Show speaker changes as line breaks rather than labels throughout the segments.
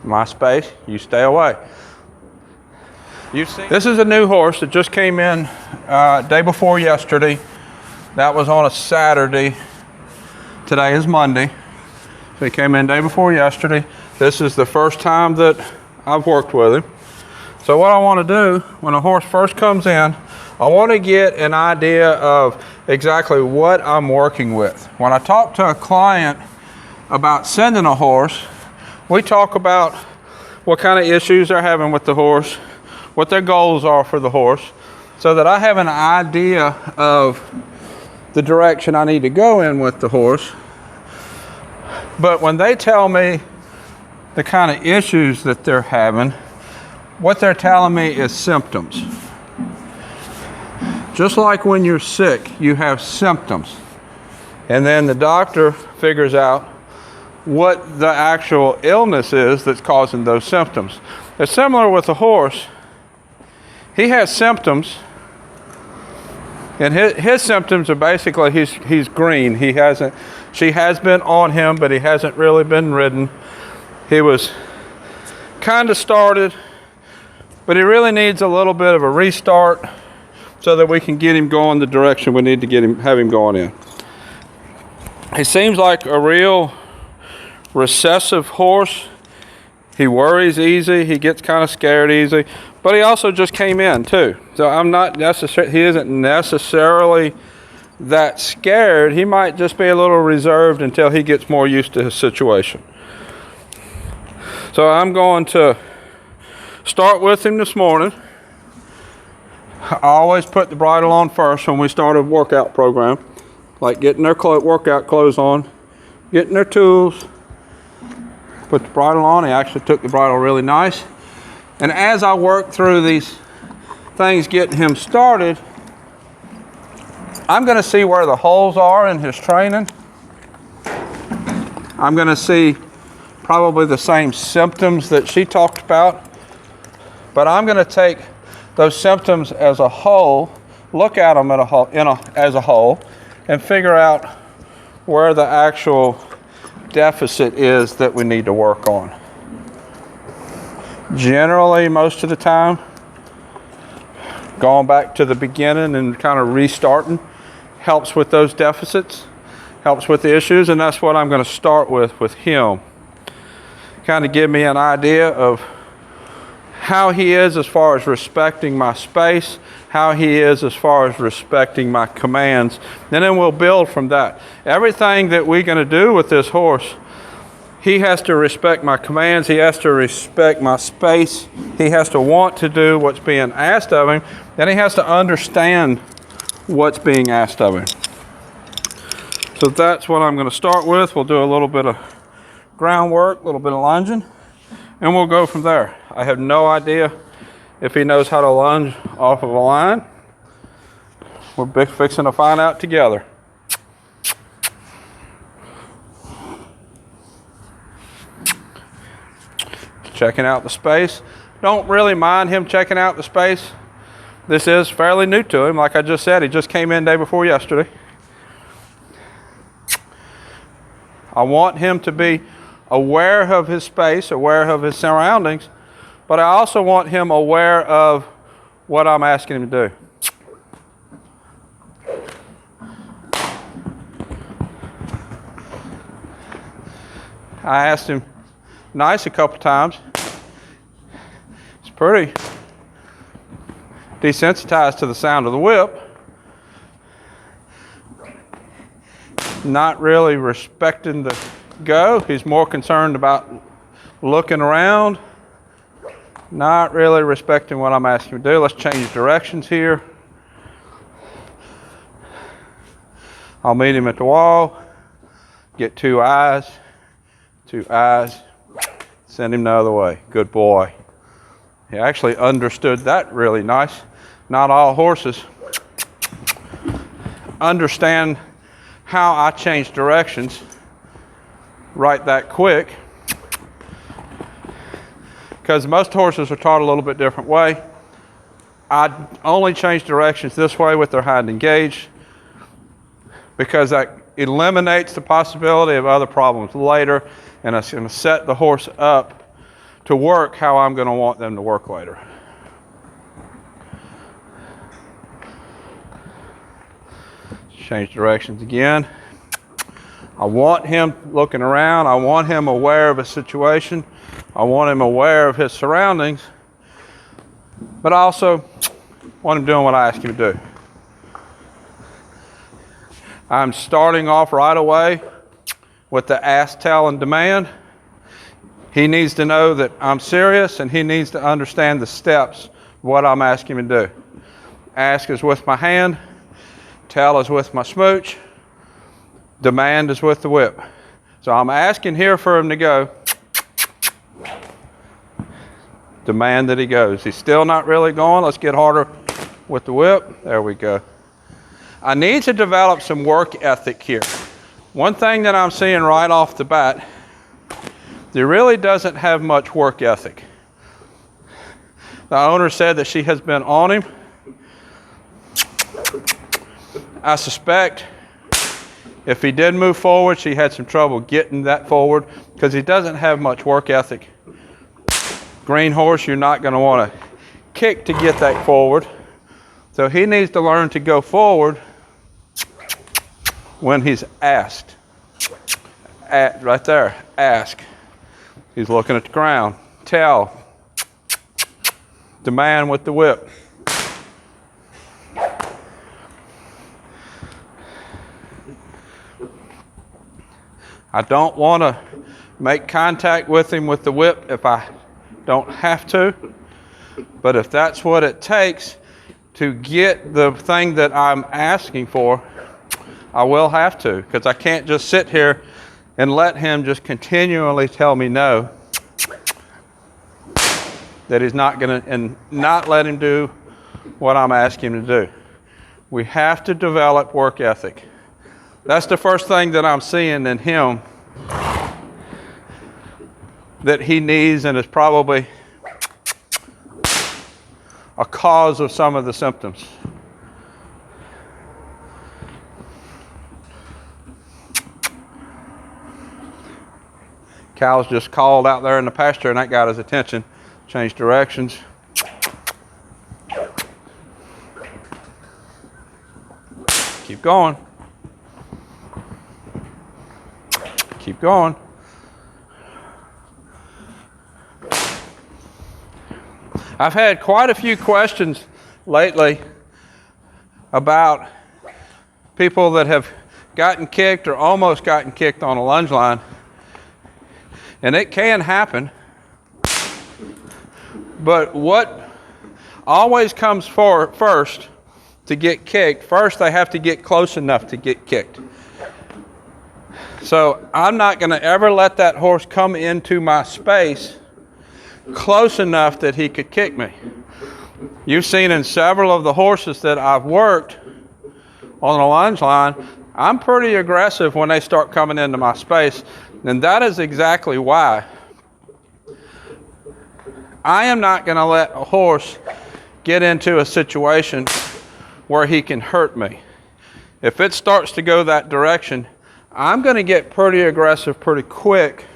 My space, you stay away. This is a new horse that just came in day before yesterday. That was on a Saturday. Today is Monday. So he came in day before yesterday. This is the first time that I've worked with him. So what I want to do when a horse first comes in, I want to get an idea of exactly what I'm working with. When I talk to a client about sending a horse, we talk about what kind of issues they're having with the horse, what their goals are for the horse, so that I have an idea of the direction I need to go in with the horse. But when they tell me the kind of issues that they're having, what they're telling me is symptoms. Just like when you're sick, you have symptoms. And then the doctor figures out what the actual illness is that's causing those symptoms. It's similar with a horse. He has symptoms, and his symptoms are basically he's green. She has been on him, but he hasn't really been ridden. He was kind of started, but he really needs a little bit of a restart so that we can get him going the direction we need to have him going in. He seems like a real recessive horse. He worries easy. He gets kind of scared easy, but he also just came in too. So he isn't necessarily that scared. He might just be a little reserved until he gets more used to his situation. So I'm going to start with him this morning. I always put the bridle on first when we start a workout program, like getting their workout clothes on, getting their tools, put the bridle on. He actually took the bridle really nice. And as I work through these things getting him started, I'm going to see where the holes are in his training. I'm going to see probably the same symptoms that she talked about, but I'm going to take those symptoms as a whole, look at them as a whole, and figure out where the actual deficit is that we need to work on. Generally, most of the time, going back to the beginning and kind of restarting helps with those deficits, helps with the issues, and that's what I'm going to start with him. Kind of give me an idea of how he is as far as respecting my space, how he is as far as respecting my commands, and then we'll build from that. Everything that we're going to do with this horse, he has to respect my commands, he has to respect my space, he has to want to do what's being asked of him, and he has to understand what's being asked of him. So that's what I'm going to start with. We'll do a little bit of groundwork, a little bit of lunging, and we'll go from there. I have no idea if he knows how to lunge off of a line. We're fixing to find out together. Checking out the space. Don't really mind him checking out the space. This is fairly new to him. Like I just said, he just came in day before yesterday. I want him to be aware of his space, aware of his surroundings, but I also want him aware of what I'm asking him to do. I asked him nice a couple times. He's pretty desensitized to the sound of the whip. Not really respecting the go. He's more concerned about looking around, not really respecting what I'm asking him to do. Let's change directions here. I'll meet him at the wall, get two eyes, send him the other way. Good boy. He actually understood that really nice. Not all horses understand how I change directions right that quick, because most horses are taught a little bit different way. I only change directions this way with their hind engaged, because that eliminates the possibility of other problems later, and it's going to set the horse up to work how I'm going to want them to work later. Change directions again. I want him looking around. I want him aware of a situation. I want him aware of his surroundings. But I also want him doing what I ask him to do. I'm starting off right away with the ask, tell, and demand. He needs to know that I'm serious, and he needs to understand the steps of what I'm asking him to do. Ask is with my hand. Tell is with my smooch. Demand is with the whip. So I'm asking here for him to go. Demand that he goes. He's still not really going. Let's get harder with the whip. There we go. I need to develop some work ethic here. One thing that I'm seeing right off the bat, there really doesn't have much work ethic. The owner said that she has been on him. I suspect if he did move forward, she had some trouble getting that forward because he doesn't have much work ethic. Green horse, you're not going to want to kick to get that forward. So he needs to learn to go forward when he's asked. Right there, ask. He's looking at the ground. Tell. Demand with the whip. I don't want to make contact with him with the whip if I don't have to. But if that's what it takes to get the thing that I'm asking for, I will have to, because I can't just sit here and let him just continually tell me no, that he's not going to, and not let him do what I'm asking him to do. We have to develop work ethic. That's the first thing that I'm seeing in him that he needs, and is probably a cause of some of the symptoms. Cows just called out there in the pasture, and that got his attention. Change directions. Keep going. Keep going. I've had quite a few questions lately about people that have gotten kicked or almost gotten kicked on a lunge line. And it can happen. But what always comes first to get kicked, first they have to get close enough to get kicked. So I'm not going to ever let that horse come into my space close enough that he could kick me. You've seen in several of the horses that I've worked on a lunge line, I'm pretty aggressive when they start coming into my space, and that is exactly why. I am not going to let a horse get into a situation where he can hurt me. If it starts to go that direction, I'm going to get pretty aggressive pretty quick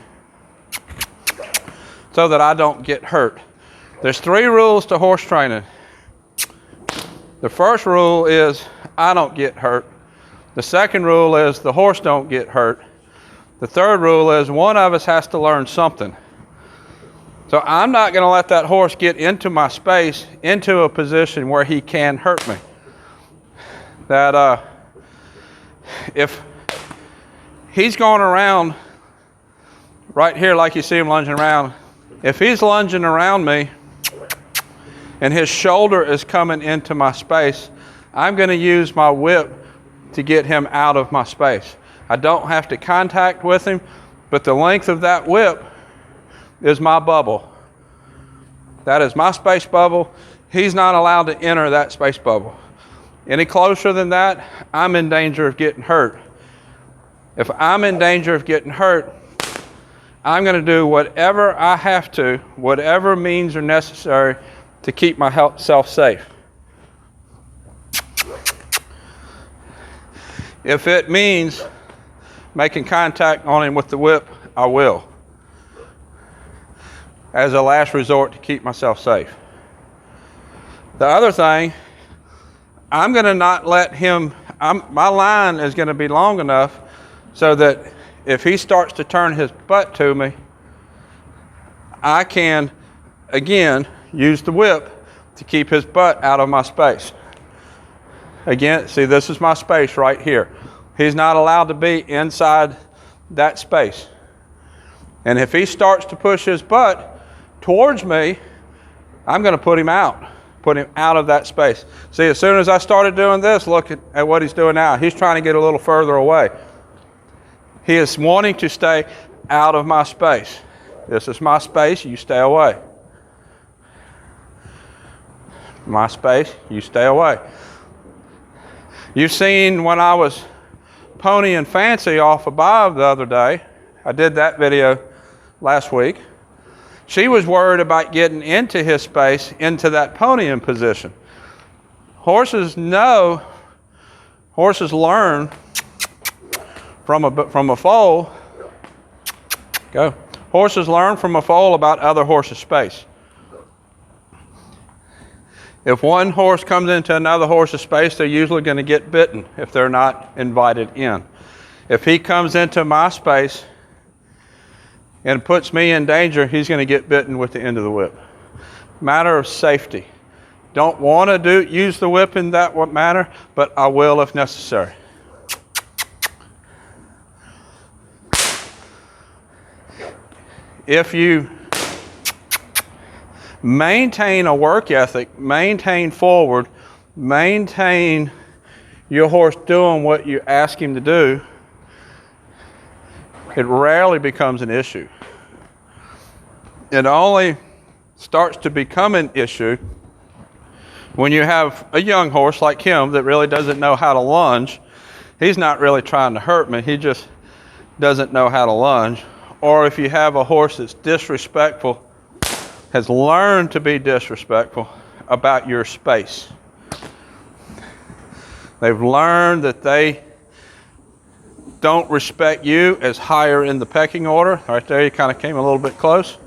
so that I don't get hurt. There's 3 rules to horse training. The first rule is I don't get hurt. The second rule is the horse don't get hurt. The third rule is one of us has to learn something. So I'm not going to let that horse get into my space, into a position where he can hurt me. That if he's going around right here like you see him lunging around, if he's lunging around me and his shoulder is coming into my space, I'm going to use my whip to get him out of my space. I don't have to contact with him, but the length of that whip is my bubble. That is my space bubble. He's not allowed to enter that space bubble. Any closer than that, I'm in danger of getting hurt. If I'm in danger of getting hurt, I'm going to do whatever I have to, whatever means are necessary to keep myself safe. If it means making contact on him with the whip, I will. as a last resort to keep myself safe. The other thing, I'm going to not let him, my line is going to be long enough so that if he starts to turn his butt to me, I can, again, use the whip to keep his butt out of my space. Again, see, this is my space right here. He's not allowed to be inside that space. And if he starts to push his butt towards me, I'm going to put him out of that space. See, as soon as I started doing this, look at what he's doing now. He's trying to get a little further away. He is wanting to stay out of my space. This is my space, you stay away. My space, you stay away. You've seen when I was ponying Fancy off of Bob the other day, I did that video last week. She was worried about getting into his space, into that ponying position. Horses learn from a foal. Go. Horses learn from a foal about other horses' space. If one horse comes into another horse's space, they're usually going to get bitten if they're not invited in. If he comes into my space and puts me in danger, he's going to get bitten with the end of the whip. Matter of safety. Don't want to use the whip in that manner, but I will if necessary. If you maintain a work ethic, maintain forward, maintain your horse doing what you ask him to do, it rarely becomes an issue. It only starts to become an issue when you have a young horse like him that really doesn't know how to lunge. He's not really trying to hurt me, he just doesn't know how to lunge. Or if you have a horse that's disrespectful, has learned to be disrespectful about your space. They've learned that they don't respect you as higher in the pecking order. Right there, you kind of came a little bit close.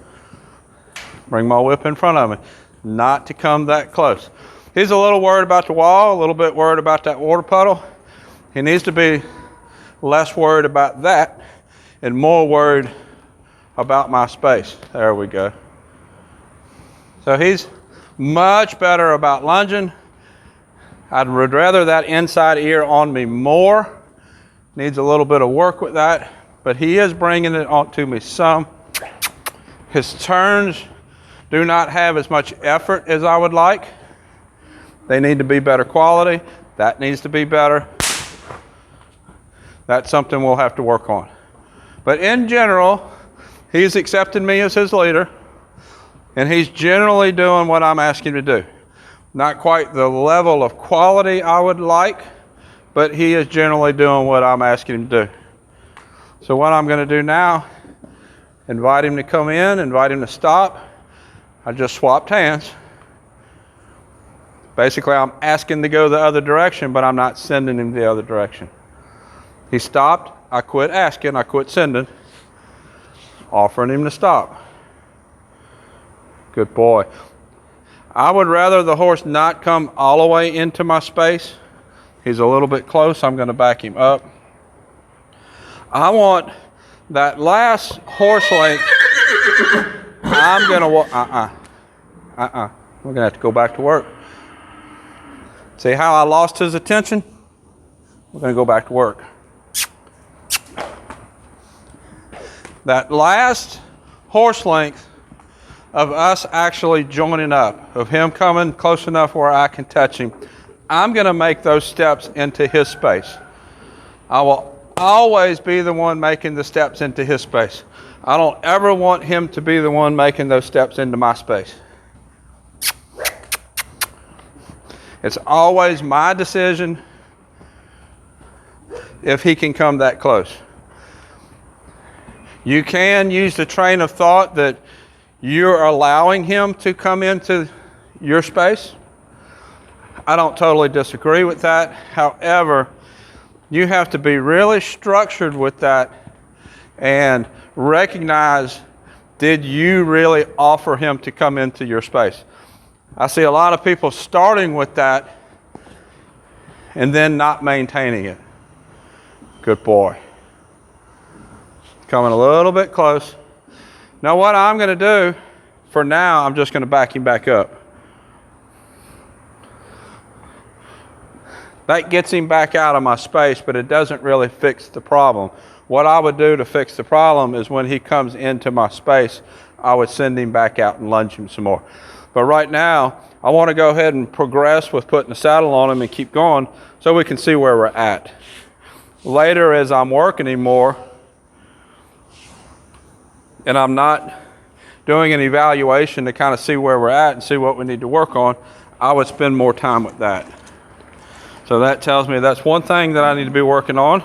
Bring my whip in front of me. Not to come that close. He's a little worried about the wall, a little bit worried about that water puddle. He needs to be less worried about that and more worried about my space. There we go. So he's much better about lunging. I'd rather that inside ear on me more. Needs a little bit of work with that, but he is bringing it on to me some. His turns do not have as much effort as I would like. They need to be better quality. That needs to be better. That's something we'll have to work on. But in general, he's accepted me as his leader, and he's generally doing what I'm asking him to do. Not quite the level of quality I would like, but he is generally doing what I'm asking him to do. So what I'm going to do now, invite him to come in, invite him to stop. I just swapped hands. Basically, I'm asking to go the other direction, but I'm not sending him the other direction. He stopped. I quit asking. I quit sending. Offering him to stop. Good boy. I would rather the horse not come all the way into my space. He's a little bit close. I'm going to back him up. I want that last horse length. I'm going to walk. We're going to have to go back to work. See how I lost his attention? We're going to go back to work. That last horse length of us actually joining up, of him coming close enough where I can touch him, I'm going to make those steps into his space. I will always be the one making the steps into his space. I don't ever want him to be the one making those steps into my space. It's always my decision if he can come that close. You can use the train of thought that you're allowing him to come into your space. I don't totally disagree with that. However, you have to be really structured with that and recognize Did you really offer him to come into your space? I see a lot of people starting with that and then not maintaining it. Good boy. Coming a little bit close. Now what I'm going to do, for now, I'm just going to back him back up. That gets him back out of my space, but it doesn't really fix the problem. What I would do to fix the problem is when he comes into my space, I would send him back out and lunge him some more. But right now, I want to go ahead and progress with putting the saddle on him and keep going so we can see where we're at. Later, as I'm working him more, and I'm not doing an evaluation to kind of see where we're at and see what we need to work on, I would spend more time with that. So that tells me that's one thing that I need to be working on.